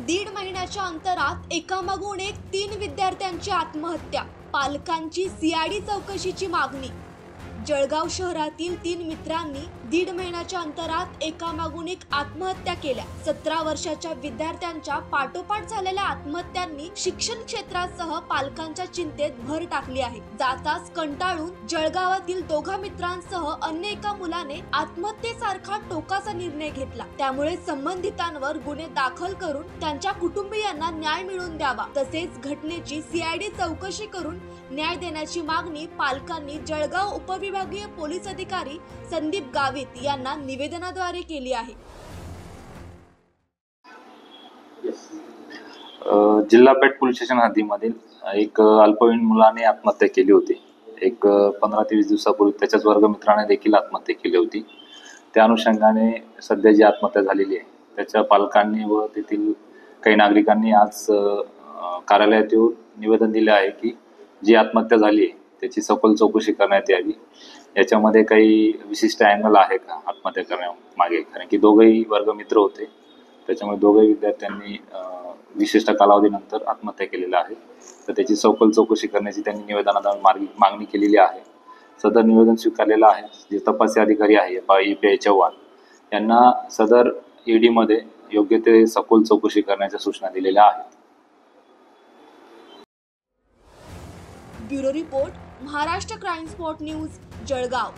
दीड महिन्याच्या अंतरात एकामागून एक 3 विद्यार्थ्यांची आत्महत्या, पालकांची सीआयडी चौकशीची मागणी। जळगाव शहरातील 3 मित्रांनी दीड महिन्याच्या अंतरात एकामागून एक आत्महत्या केल्या। 17 वर्षाच्या विद्यार्थ्यांच्या पाठोपाठ झालेल्या आत्महत्यांनी शिक्षण क्षेत्रासह पालकांच्या चिंतेत भर टाकली आहे। जाताच कंटाळून जळगावातील 2 मित्रांसह अन्य एका मुलाने आत्महत्येसारखा टोकाचा निर्णय घेतला। त्यामुळे संबंधितांवर गुन्हे दाखल करून त्यांच्या कुटुंबियांना न्याय मिळवून द्यावा, तसेच घटनेची सीआयडी चौकशी करून न्याय देण्याची मागणी पालकांनी जळगाव उपविभागीय पोलीस अधिकारी संदीप गावित यांना निवेदनाद्वारे केली आहे। जिल्हा पेठ पोलीस स्टेशन हद्दीमधील एक अल्पवयीन मुलाने आत्महत्या केली होती। एक 15 ते 20 दिवसापूर्वी त्याच्याच वर्गमित्राने देखील आत्महत्या केली होती। त्या अनुषंगाने सध्या जी आत्महत्या झालेली आहे त्याच्या पालकांनी व तेथील काही नागरिकांनी आज कार्यालयात येऊन निवेदन दिले आहे की जी आत्महत्या झाली आहे त्याची सखोल चौकशी करण्यात यावी। याच्यामध्ये काही विशिष्ट अँगल आहे का आत्महत्या करण्यामागे, कारण की दोघेही वर्गमित्र होते, त्याच्यामुळे दोघेही विद्यार्थ्यांनी विशिष्ट कालावधीनंतर आत्महत्या केलेल्या आहे। तर त्याची सखोल चौकशी करण्याची त्यांनी निवेदनाद्वारे मागणी केलेली आहे। सदर निवेदन स्वीकारलेलं आहे। जे तपासी अधिकारी आहे EPI चव्हाण यांना सदर ED मध्ये योग्य ते सखोल चौकशी करण्याच्या सूचना दिलेल्या आहेत। Bureau report, Maharashtra crime spot news, Jalgaon.